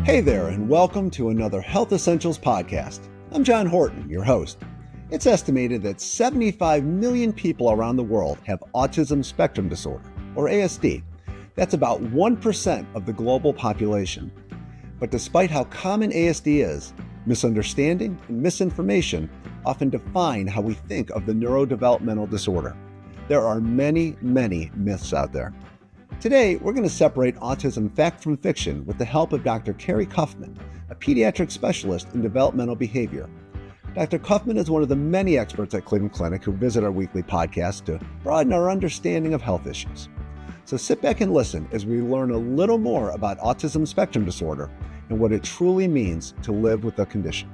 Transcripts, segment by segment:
Hey there, and welcome to another Health Essentials podcast. I'm John Horton, your host. It's estimated that 75 million people around the world have autism spectrum disorder, or ASD. That's about 1% of the global population. But despite how common ASD is, misunderstanding and misinformation often define how we think of the neurodevelopmental disorder. There are many, many myths out there. Today, we're going to separate autism fact from fiction with the help of Dr. Carrie Cuffman, a pediatric specialist in developmental behavior. Dr. Cuffman is one of the many experts at Cleveland Clinic who visit our weekly podcast to broaden our understanding of health issues. So sit back and listen as we learn a little more about autism spectrum disorder and what it truly means to live with the condition.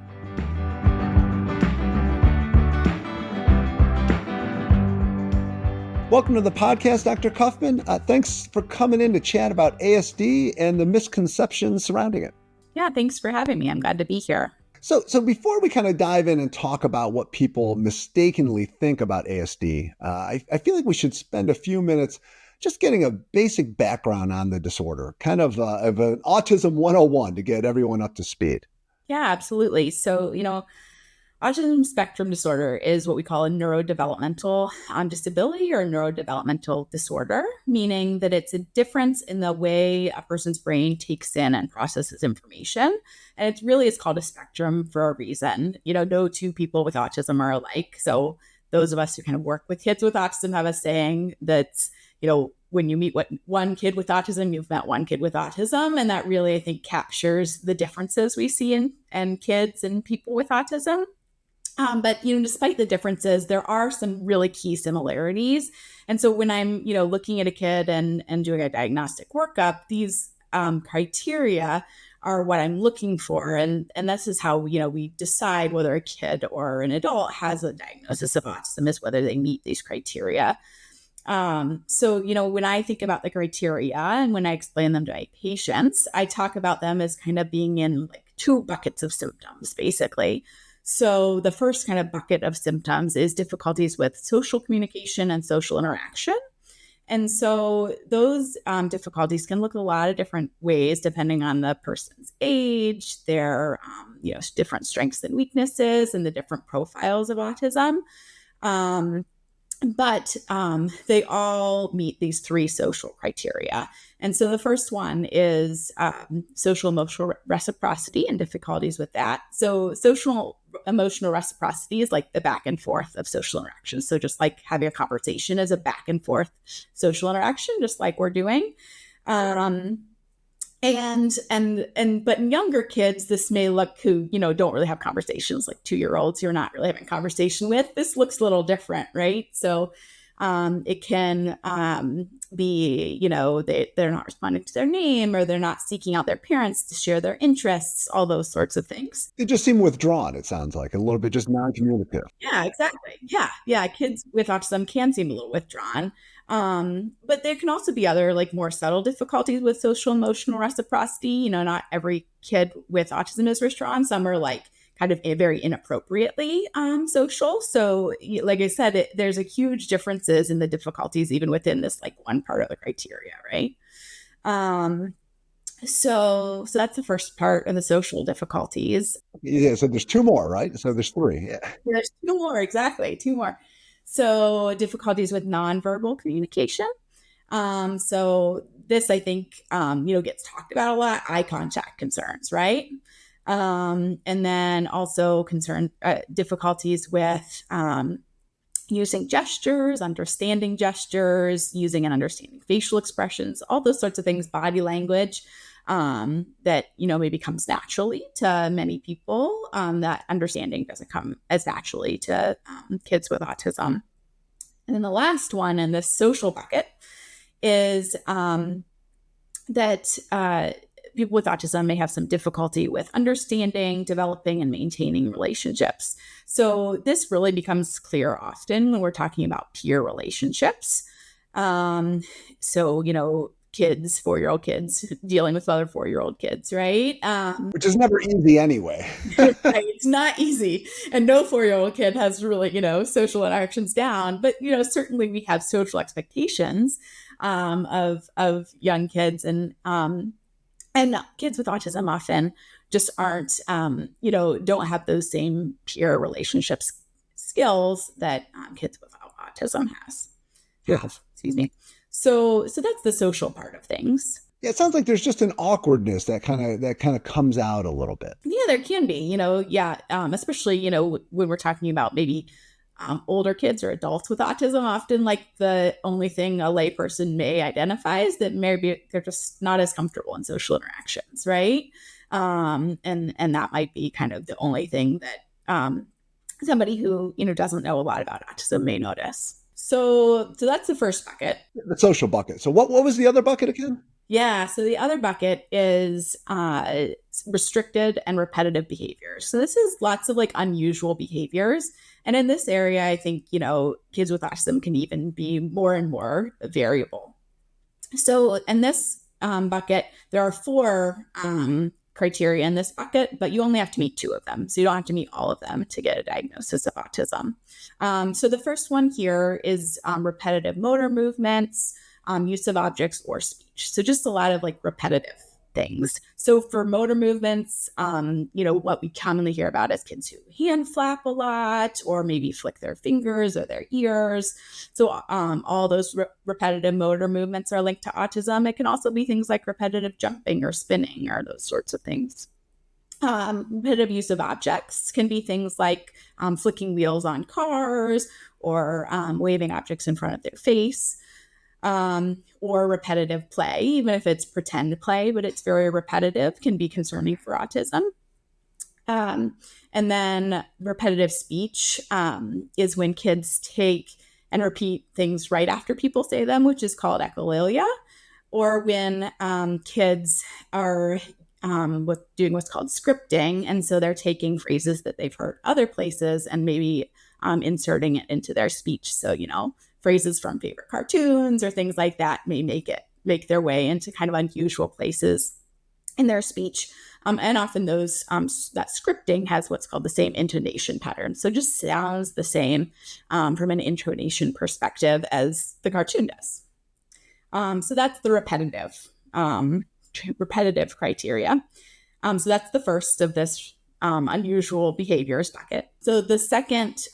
Welcome to the podcast, Dr. Cuffman. Thanks for coming in to chat about ASD and the misconceptions surrounding it. Yeah, thanks for having me. I'm glad to be here. So before we kind of dive in and talk about what people mistakenly think about ASD, I feel like we should spend a few minutes just getting a basic background on the disorder, kind of an Autism 101 to get everyone up to speed. Yeah, absolutely. So, autism spectrum disorder is what we call a neurodevelopmental disability or neurodevelopmental disorder, meaning that it's a difference in the way a person's brain takes in and processes information. And it's called a spectrum for a reason. No two people with autism are alike. So those of us who kind of work with kids with autism have a saying that, when you meet one kid with autism, you've met one kid with autism. And that really, I think, captures the differences we see in kids and people with autism. But despite the differences, there are some really key similarities. And so when I'm, looking at a kid and doing a diagnostic workup, these criteria are what I'm looking for. And this is how, we decide whether a kid or an adult has a diagnosis of autism, is whether they meet these criteria. So, when I think about the criteria and when I explain them to my patients, I talk about them as kind of being in like two buckets of symptoms, basically. So the first kind of bucket of symptoms is difficulties with social communication and social interaction. And so those difficulties can look a lot of different ways depending on the person's age, their different strengths and weaknesses, and the different profiles of autism. But they all meet these three social criteria. And so the first one is social emotional reciprocity and difficulties with that. So social emotional reciprocity is like the back and forth of social interaction. So just like having a conversation is a back and forth social interaction, just like we're doing. But in younger kids, this may look who, don't really have conversations, like 2-year-olds you're not really having conversation with. This looks a little different, right? So it can be, they're not responding to their name, or they're not seeking out their parents to share their interests, all those sorts of things. They just seem withdrawn, it sounds like, a little bit just non-communicative. Yeah, exactly. Yeah. Kids with autism can seem a little withdrawn. But there can also be other like more subtle difficulties with social emotional reciprocity. Not every kid with autism is withdrawn. Some are like kind of very inappropriately social. So like I said, there's a huge differences in the difficulties even within this like one part of the criteria, right? So that's the first part of the social difficulties. Yeah, so there's two more, right? So there's three. Yeah. There's two more, exactly, two more. So difficulties with nonverbal communication. So this, I think, gets talked about a lot, eye contact concerns, right? And then also difficulties with using gestures, understanding gestures, using and understanding facial expressions, all those sorts of things, body language, that, maybe comes naturally to many people. That understanding doesn't come as naturally to kids with autism. And then the last one in this social bucket is that people with autism may have some difficulty with understanding, developing, and maintaining relationships. So this really becomes clear often when we're talking about peer relationships. Kids, 4-year-old kids dealing with other 4-year-old kids, right? Which is never easy anyway. Right, it's not easy. And no 4-year-old kid has really, social interactions down. But, certainly we have social expectations of young kids. And And kids with autism often just aren't, don't have those same peer relationships skills that kids without autism have. Excuse me. So that's the social part of things. Yeah, it sounds like there's just an awkwardness that kind of comes out a little bit. Yeah, there can be, especially, when we're talking about maybe older kids or adults with autism, often like the only thing a layperson may identify is that maybe they're just not as comfortable in social interactions, right? And that might be kind of the only thing that somebody who doesn't know a lot about autism may notice. So that's the first bucket. The social bucket. So what was the other bucket again? Yeah. So the other bucket is restricted and repetitive behaviors. So this is lots of like unusual behaviors. And in this area, I think, kids with autism can even be more and more variable. So in this bucket, there are four criteria in this bucket, but you only have to meet two of them. So you don't have to meet all of them to get a diagnosis of autism. So the first one here is repetitive motor movements, use of objects or speech. So just a lot of like repetitive things. So for motor movements, what we commonly hear about is kids who hand flap a lot or maybe flick their fingers or their ears. So all those repetitive motor movements are linked to autism. It can also be things like repetitive jumping or spinning or those sorts of things. Repetitive use of objects can be things like flicking wheels on cars or waving objects in front of their face. Or repetitive play, even if it's pretend play, but it's very repetitive, can be concerning for autism. And then repetitive speech is when kids take and repeat things right after people say them, which is called echolalia, or when kids are doing what's called scripting. And so they're taking phrases that they've heard other places and maybe inserting it into their speech. So, phrases from favorite cartoons or things like that may make their way into kind of unusual places in their speech. And often those that scripting has what's called the same intonation pattern. So just sounds the same from an intonation perspective as the cartoon does. So that's the repetitive criteria. So that's the first of this unusual behaviors bucket. So the second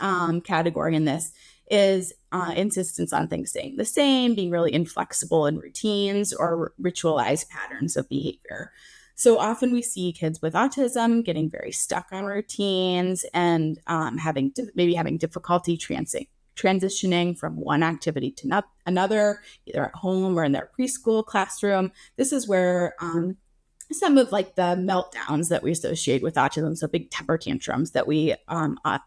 category in this is insistence on things staying the same, being really inflexible in routines or ritualized patterns of behavior. So often we see kids with autism getting very stuck on routines and having difficulty transitioning from one activity to another, either at home or in their preschool classroom. This is where some of like the meltdowns that we associate with autism, so big temper tantrums that we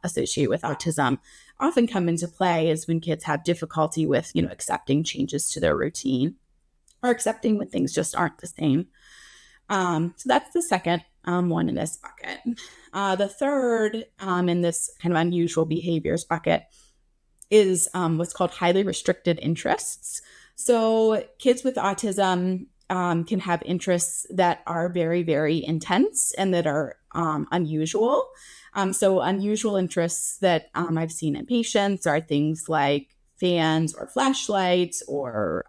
associate with autism, often come into play is when kids have difficulty with, accepting changes to their routine or accepting when things just aren't the same. So that's the second one in this bucket. The third in this kind of unusual behaviors bucket is what's called highly restricted interests. So kids with autism can have interests that are very, very intense and that are unusual. So unusual interests that I've seen in patients are things like fans or flashlights or,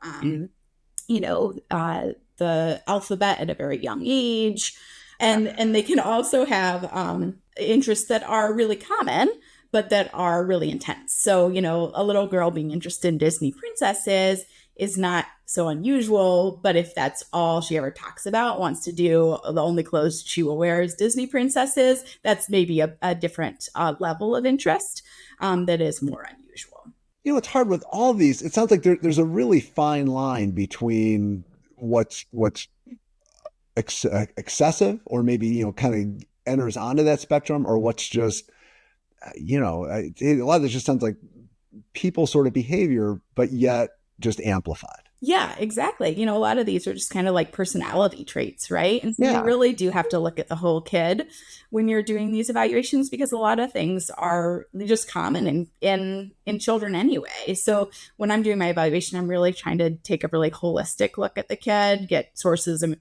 the alphabet at a very young age. And they can also have interests that are really common, but that are really intense. So, a little girl being interested in Disney princesses is not so unusual, but if that's all she ever talks about, wants to do, the only clothes she will wear is Disney princesses, that's maybe a different level of interest that is more unusual. It's hard with all these. It sounds like there's a really fine line between what's excessive or maybe, kind of enters onto that spectrum or what's just, a lot of this just sounds like people sort of behavior, but yet just amplified. Yeah, exactly. A lot of these are just kind of like personality traits, right? And so you really do have to look at the whole kid when you're doing these evaluations because a lot of things are just common in children anyway. So when I'm doing my evaluation, I'm really trying to take a really holistic look at the kid, get sources and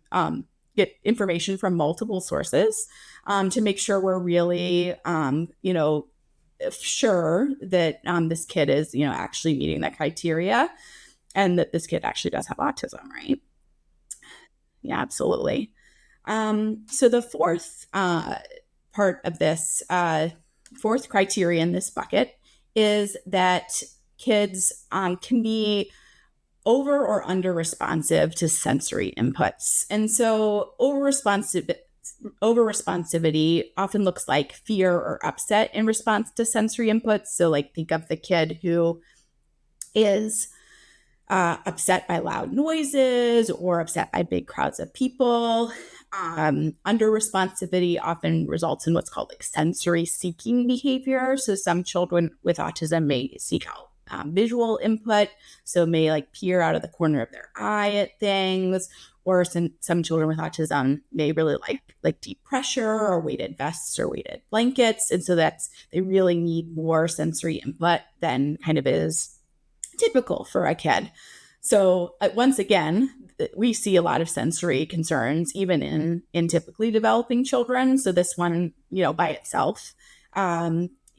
get information from multiple sources to make sure we're really, sure that this kid is, actually meeting that criteria. And that this kid actually does have autism, right? Yeah, absolutely. So the fourth part of this, fourth criteria in this bucket is that kids can be over or under responsive to sensory inputs. And so over responsivity often looks like fear or upset in response to sensory inputs. So like think of the kid who is upset by loud noises or upset by big crowds of people. Under responsivity often results in what's called like sensory seeking behavior. So some children with autism may seek out visual input, so may like peer out of the corner of their eye at things, or some children with autism may really like deep pressure or weighted vests or weighted blankets, and so they really need more sensory input than kind of is typical for a kid. So once again, we see a lot of sensory concerns even in typically developing children. So this one, by itself,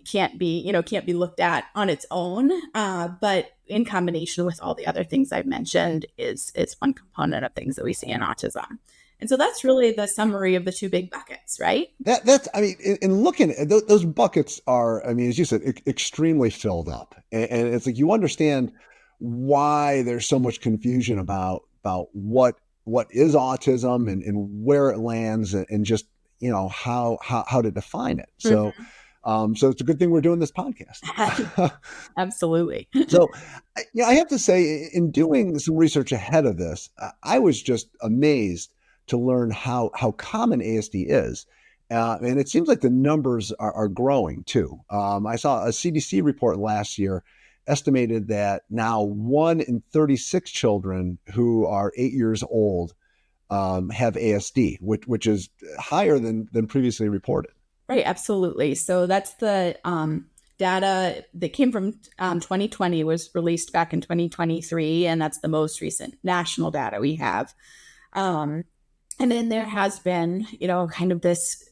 can't be looked at on its own, but in combination with all the other things I've mentioned is one component of things that we see in autism. And so that's really the summary of the two big buckets, right? That's, I mean, in looking at those buckets are, I mean, as you said, extremely filled up. And it's like, you understand why there's so much confusion about what is autism and where it lands and just, how to define it. So, so it's a good thing we're doing this podcast. Absolutely. So, I have to say, in doing some research ahead of this, I was just amazed to learn how common ASD is. And it seems like the numbers are growing too. I saw a CDC report last year estimated that now 1 in 36 children who are 8 years old have ASD, which is higher than previously reported. Right, absolutely. So that's the data that came from 2020, was released back in 2023, and that's the most recent national data we have. And then there has been, kind of this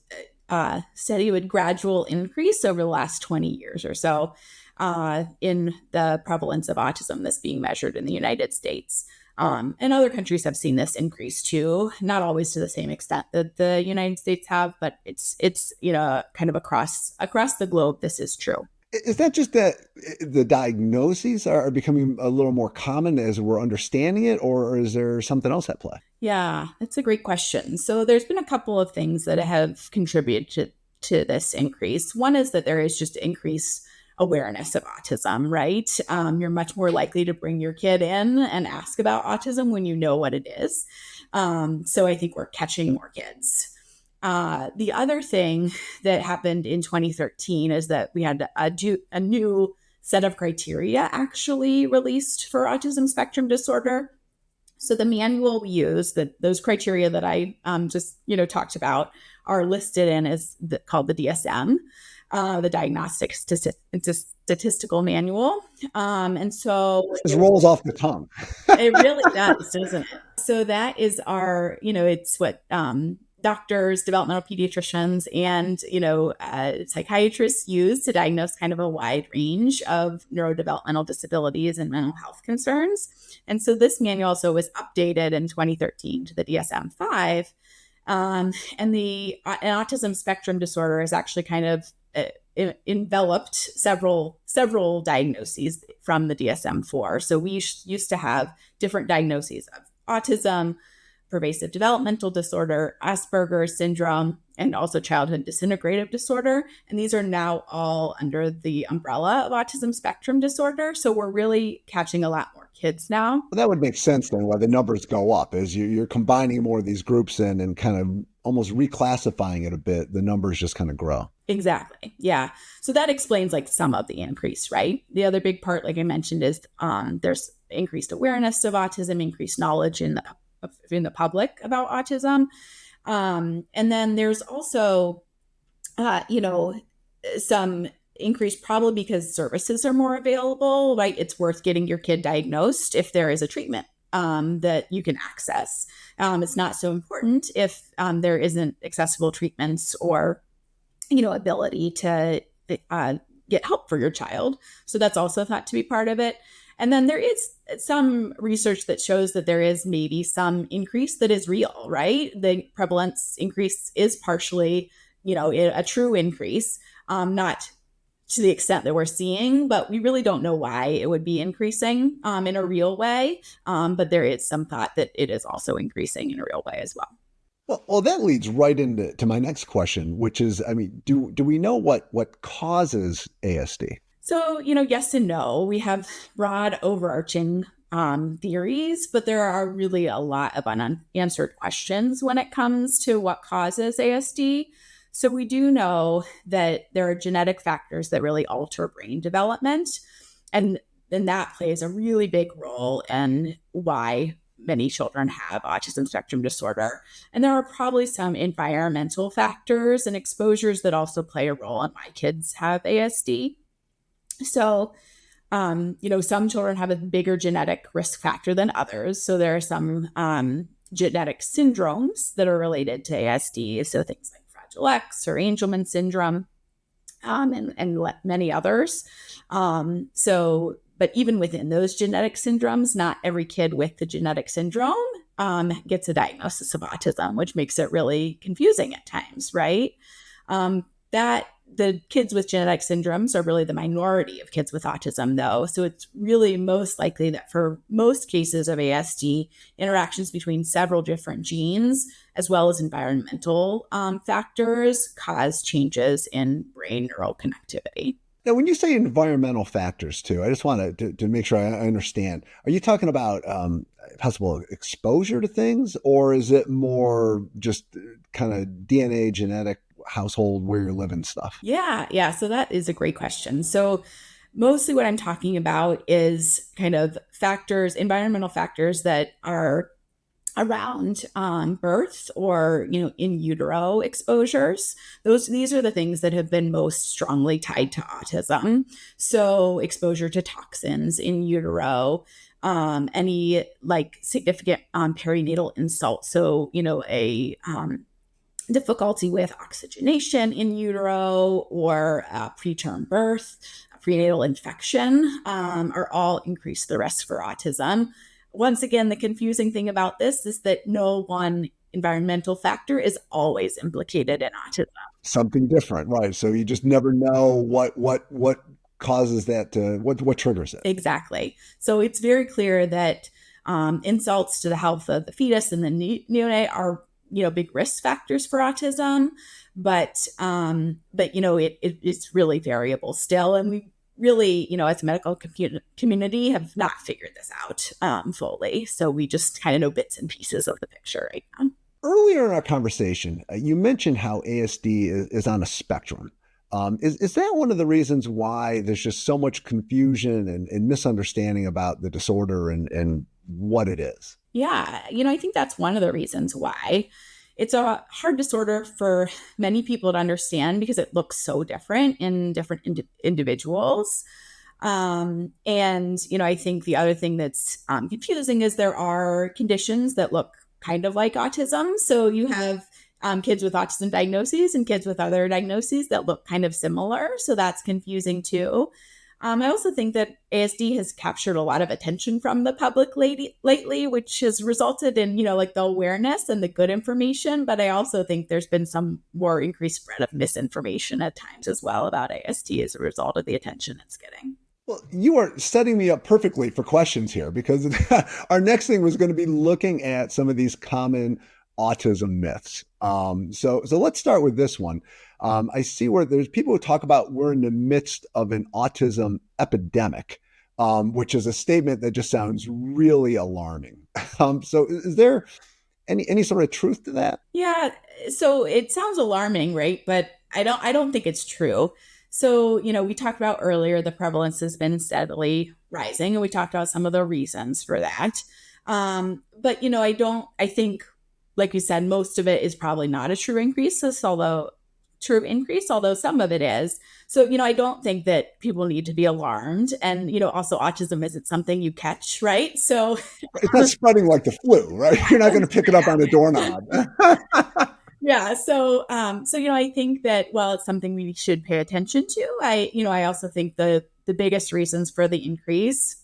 steady but gradual increase over the last 20 years or so in the prevalence of autism that's being measured in the United States. And other countries have seen this increase too, not always to the same extent that the United States have, but it's kind of across the globe, this is true. Is that just that the diagnoses are becoming a little more common as we're understanding it, or is there something else at play? Yeah, that's a great question. So there's been a couple of things that have contributed to this increase. One is that there is just increased awareness of autism, right? You're much more likely to bring your kid in and ask about autism when you know what it is. So I think we're catching more kids. The other thing that happened in 2013 is that we had a new set of criteria actually released for autism spectrum disorder. So the manual we use, those criteria that I just talked about, are listed in called the DSM, the Diagnostic Statistical Manual. And so it rolls off the tongue. It really does, doesn't it? So that is our, it's what doctors, developmental pediatricians, and psychiatrists use to diagnose kind of a wide range of neurodevelopmental disabilities and mental health concerns. And so this manual also was updated in 2013 to the DSM-5, and the autism spectrum disorder is actually kind of enveloped several diagnoses from the DSM-4. So we used to have different diagnoses of autism, pervasive developmental disorder, Asperger's syndrome, and also childhood disintegrative disorder. And these are now all under the umbrella of autism spectrum disorder. So we're really catching a lot more kids now. Well, that would make sense then, why the numbers go up, as you're combining more of these groups in and kind of almost reclassifying it a bit. The numbers just kind of grow. Exactly. Yeah. So that explains like some of the increase, right? The other big part, like I mentioned, is there's increased awareness of autism, increased knowledge in the public about autism. And then there's also, some increase probably because services are more available, right? It's worth getting your kid diagnosed if there is a treatment that you can access. It's not so important if there isn't accessible treatments or, ability to get help for your child. So that's also thought to be part of it. And then there is some research that shows that there is maybe some increase that is real, right? The prevalence increase is partially, a true increase, not to the extent that we're seeing, but we really don't know why it would be increasing in a real way. But there is some thought that it is also increasing in a real way as well. Well, that leads right into my next question, which is, I mean, do we know what causes ASD? So, yes and no. We have broad overarching theories, but there are really a lot of unanswered questions when it comes to what causes ASD. So we do know that there are genetic factors that really alter brain development, and then that plays a really big role in why many children have autism spectrum disorder. And there are probably some environmental factors and exposures that also play a role in why kids have ASD. So, some children have a bigger genetic risk factor than others. So there are some genetic syndromes that are related to ASD. So things like Fragile X or Angelman syndrome, and many others. But even within those genetic syndromes, not every kid with the genetic syndrome gets a diagnosis of autism, which makes it really confusing at times, right? That the kids with genetic syndromes are really the minority of kids with autism, though. So it's really most likely that for most cases of ASD, interactions between several different genes, as well as environmental factors, cause changes in brain neural connectivity. Now, when you say environmental factors too, I just want to make sure I understand. Are you talking about possible exposure to things, or is it more just kind of DNA, genetic, household, where you're living stuff? Yeah. So that is a great question. So mostly what I'm talking about is kind of factors, environmental factors that are around birth or in utero exposures. These are the things that have been most strongly tied to autism. So exposure to toxins in utero, any like significant perinatal insult. So a difficulty with oxygenation in utero or preterm birth, prenatal infection are all increase the risk for autism. Once again, the confusing thing about this is that no one environmental factor is always implicated in autism. Something different, right? So you just never know what causes that what triggers it. Exactly. So it's very clear that insults to the health of the fetus and the neonate are big risk factors for autism, but it's really variable still, and we really, as a medical community, have not figured this out fully. So we just kind of know bits and pieces of the picture right now. Earlier in our conversation, you mentioned how ASD is on a spectrum. Is that one of the reasons why there's just so much confusion and misunderstanding about the disorder and what it is? Yeah, I think that's one of the reasons why. It's a hard disorder for many people to understand because it looks so different in different individuals. And, I think the other thing that's confusing is there are conditions that look kind of like autism. So you have kids with autism diagnoses and kids with other diagnoses that look kind of similar. So that's confusing too. I also think that ASD has captured a lot of attention from the public lately, which has resulted in, the awareness and the good information. But I also think there's been some more increased spread of misinformation at times as well about ASD as a result of the attention it's getting. Well, you are setting me up perfectly for questions here, because our next thing was going to be looking at some of these common autism myths. So let's start with this one. I see where there's people who talk about we're in the midst of an autism epidemic, which is a statement that just sounds really alarming. So is there any sort of truth to that? Yeah. So it sounds alarming, right? But I don't think it's true. So, we talked about earlier, the prevalence has been steadily rising, and we talked about some of the reasons for that. But, I think, like you said, most of it is probably not a true increase, although some of it is. So, I don't think that people need to be alarmed. And, also autism isn't something you catch, right? So it's not spreading like the flu, right? You're not going to pick it up on a doorknob. Yeah. So, I think that while it's something we should pay attention to, I also think the biggest reasons for the increase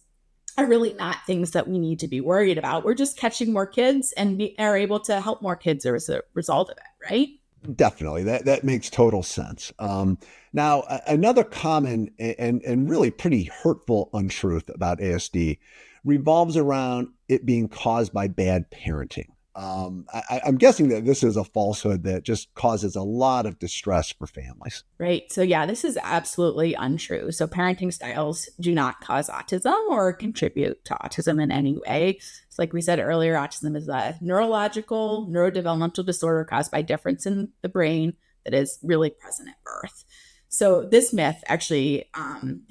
are really not things that we need to be worried about. We're just catching more kids and are able to help more kids as a result of it, right? Definitely, that makes total sense. Now, another common and really pretty hurtful untruth about ASD revolves around it being caused by bad parenting. I'm guessing that this is a falsehood that just causes a lot of distress for families. Right. So, yeah, this is absolutely untrue. So, parenting styles do not cause autism or contribute to autism in any way. So, like we said earlier, autism is a neurological, neurodevelopmental disorder caused by difference in the brain that is really present at birth. So, this myth actually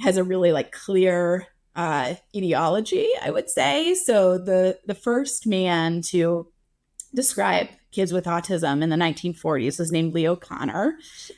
has a really clear etiology, I would say. So, the first man to describe kids with autism in the 1940s was named Leo Kanner.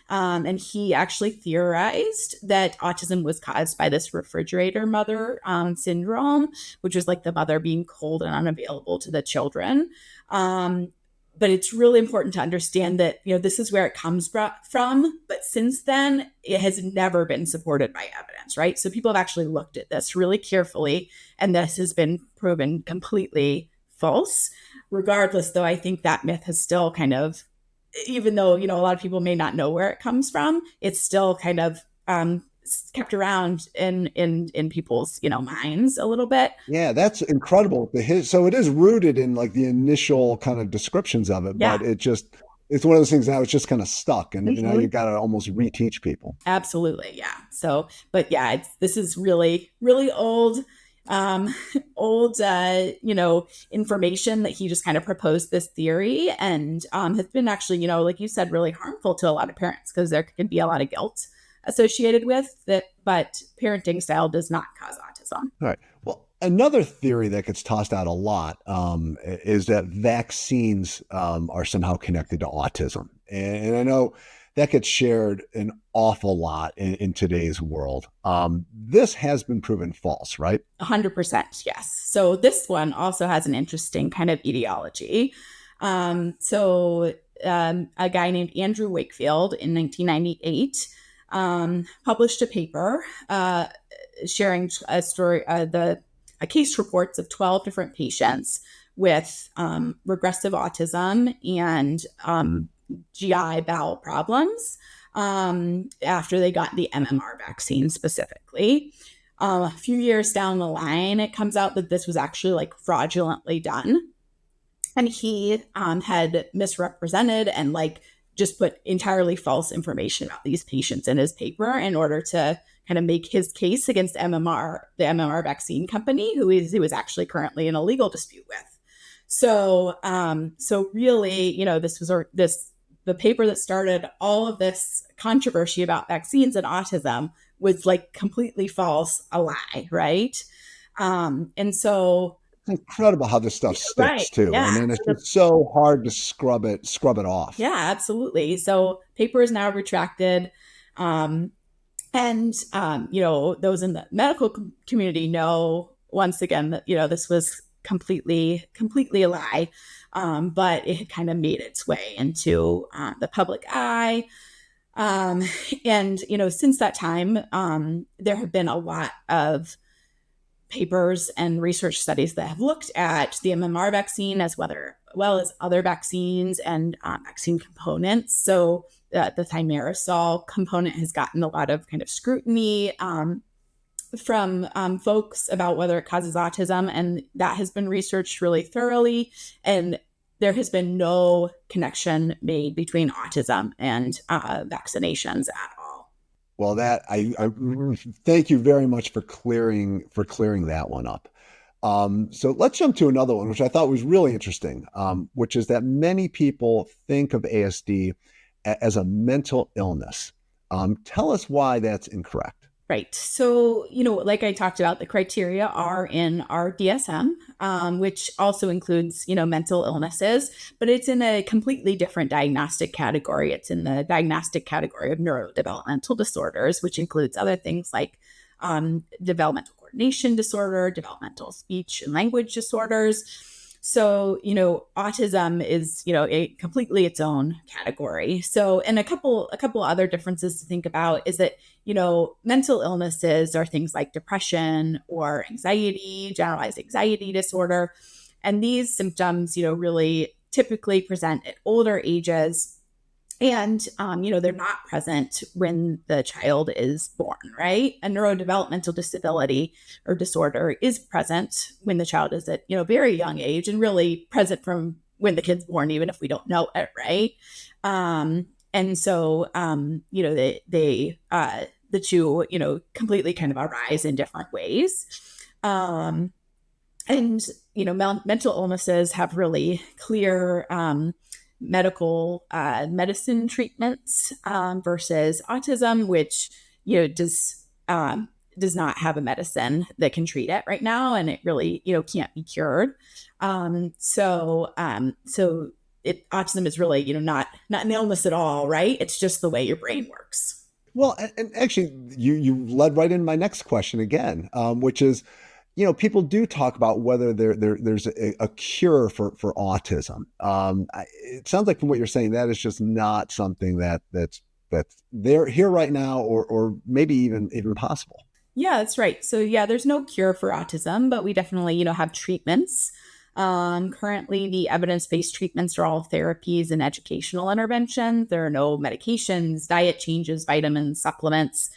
And he actually theorized that autism was caused by this refrigerator mother syndrome, which was like the mother being cold and unavailable to the children. But it's really important to understand that, this is where it comes from. But since then, it has never been supported by evidence, right? So people have actually looked at this really carefully, and this has been proven completely false. Regardless, though, I think that myth has still kind of, even though, a lot of people may not know where it comes from, it's still kind of kept around in people's, minds a little bit. Yeah, that's incredible. So it is rooted in the initial kind of descriptions of it, Yeah. but it's one of those things now it's just kind of stuck, and now Mhm. you got to almost reteach people. Absolutely. Yeah. So, but yeah, this is really, really old, old, information that he just kind of proposed this theory, and has been actually, like you said, really harmful to a lot of parents because there can be a lot of guilt associated with that. But parenting style does not cause autism. All right. Well, another theory that gets tossed out a lot is that vaccines are somehow connected to autism. And I know that gets shared an awful lot in today's world. This has been proven false, right? 100%, yes. So this one also has an interesting kind of etiology. A guy named Andrew Wakefield in 1998 published a paper sharing a story, a case reports of 12 different patients with regressive autism and GI bowel problems after they got the MMR vaccine specifically. A few years down the line, it comes out that this was actually fraudulently done. And he had misrepresented and just put entirely false information about these patients in his paper in order to kind of make his case against MMR, the MMR vaccine company, who he was actually currently in a legal dispute with. So really, this was the paper that started all of this controversy about vaccines and autism was completely false, a lie, right? And so It's incredible how this stuff right, sticks too. yeah. And then it's just so hard to scrub it off. Yeah, absolutely. So paper is now retracted. Those in the medical community know once again that, this was completely a lie. But it had kind of made its way into the public eye. Since that time, there have been a lot of papers and research studies that have looked at the MMR vaccine as well as other vaccines and vaccine components. So the thimerosal component has gotten a lot of kind of scrutiny from folks about whether it causes autism, and that has been researched really thoroughly. And there has been no connection made between autism and vaccinations at all. Well, that I thank you very much for clearing that one up. So let's jump to another one, which I thought was really interesting, which is that many people think of ASD as a mental illness. Tell us why that's incorrect. Right. So, like I talked about, the criteria are in our DSM, which also includes, mental illnesses, but it's in a completely different diagnostic category. It's in the diagnostic category of neurodevelopmental disorders, which includes other things like developmental coordination disorder, developmental speech and language disorders. So, autism is, a completely its own category. So, and a couple other differences to think about is that, mental illnesses are things like depression or anxiety, generalized anxiety disorder. And these symptoms, really typically present at older ages. And, they're not present when the child is born, right? A neurodevelopmental disability or disorder is present when the child is at, very young age, and really present from when the kid's born, even if we don't know it, right? And so, the two, completely kind of arise in different ways. And, mental illnesses have really clear medicine treatments versus autism, which, does not have a medicine that can treat it right now. And it really, can't be cured. So autism is really, not an illness at all, right? It's just the way your brain works. Well, and actually, you led right into my next question again, which is, people do talk about whether there's a cure for autism. It sounds like from what you're saying, that is just not something that's there here right now, or maybe even possible. Yeah, that's right. So yeah, there's no cure for autism, but we definitely, have treatments. Currently, the evidence-based treatments are all therapies and educational interventions. There are no medications, diet changes, vitamins, supplements,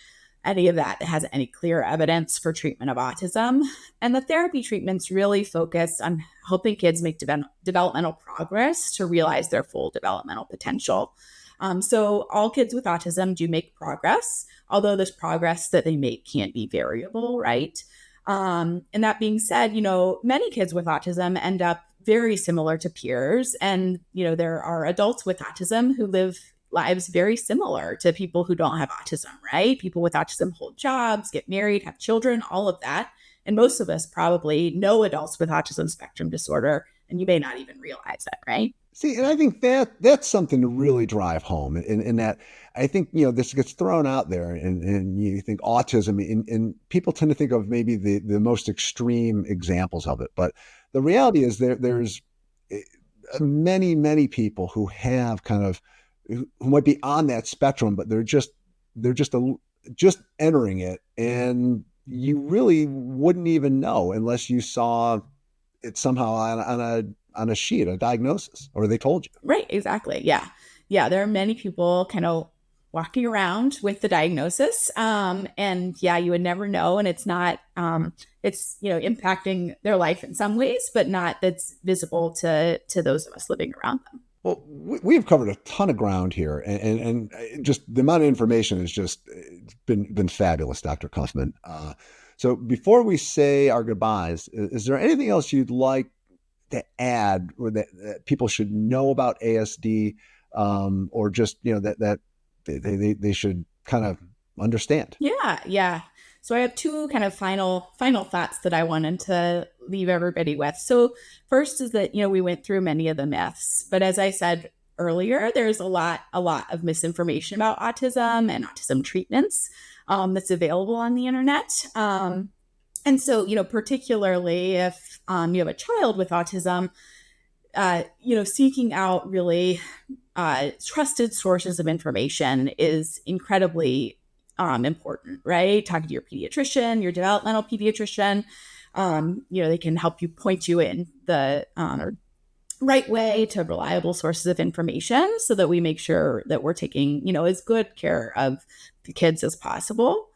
any of that has any clear evidence for treatment of autism. And the therapy treatments really focus on helping kids make developmental progress to realize their full developmental potential. So all kids with autism do make progress, although this progress that they make can be variable, right? And that being said, many kids with autism end up very similar to peers. And, there are adults with autism who live lives very similar to people who don't have autism, right? People with autism hold jobs, get married, have children, all of that. And most of us probably know adults with autism spectrum disorder, and you may not even realize it, right? See, and I think that's something to really drive home, and that I think, this gets thrown out there, and you think autism, and people tend to think of maybe the most extreme examples of it. But the reality is there's many people who have who might be on that spectrum, but they're just entering it, and you really wouldn't even know unless you saw it somehow on a sheet, a diagnosis, or they told you. Right, exactly. Yeah. There are many people kind of walking around with the diagnosis, and yeah, you would never know, and it's not it's impacting their life in some ways, but not that's visible to those of us living around them. Well, we've covered a ton of ground here, and just the amount of information has just been fabulous, Dr. Cuffman. So before we say our goodbyes, is there anything else you'd like to add, or that people should know about ASD, or just that they should kind of understand? Yeah. So I have two kind of final thoughts that I wanted to leave everybody with. So first is that, we went through many of the myths, but as I said earlier, there's a lot of misinformation about autism and autism treatments that's available on the internet. And so, particularly if you have a child with autism, seeking out really trusted sources of information is incredibly important, right? Talking to your pediatrician, your developmental pediatrician, they can help you point you in the right way to reliable sources of information so that we make sure that we're taking, as good care of the kids as possible.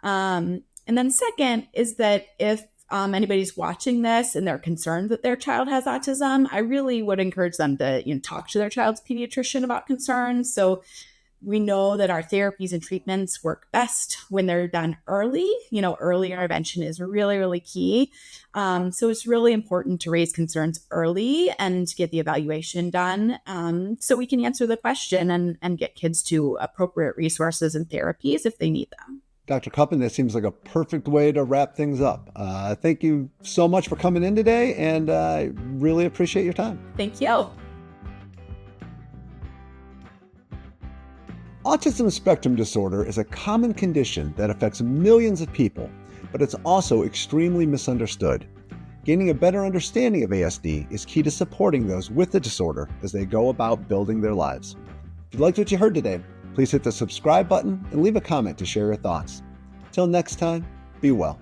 And then second is that if anybody's watching this and they're concerned that their child has autism, I really would encourage them to talk to their child's pediatrician about concerns. So we know that our therapies and treatments work best when they're done early. Early intervention is really, really key. So it's really important to raise concerns early and get the evaluation done so we can answer the question and get kids to appropriate resources and therapies if they need them. Dr. Cuffman, that seems like a perfect way to wrap things up. Thank you so much for coming in today, and I really appreciate your time. Thank you. Autism spectrum disorder is a common condition that affects millions of people, but it's also extremely misunderstood. Gaining a better understanding of ASD is key to supporting those with the disorder as they go about building their lives. If you liked what you heard today, please hit the subscribe button and leave a comment to share your thoughts. Till next time, be well.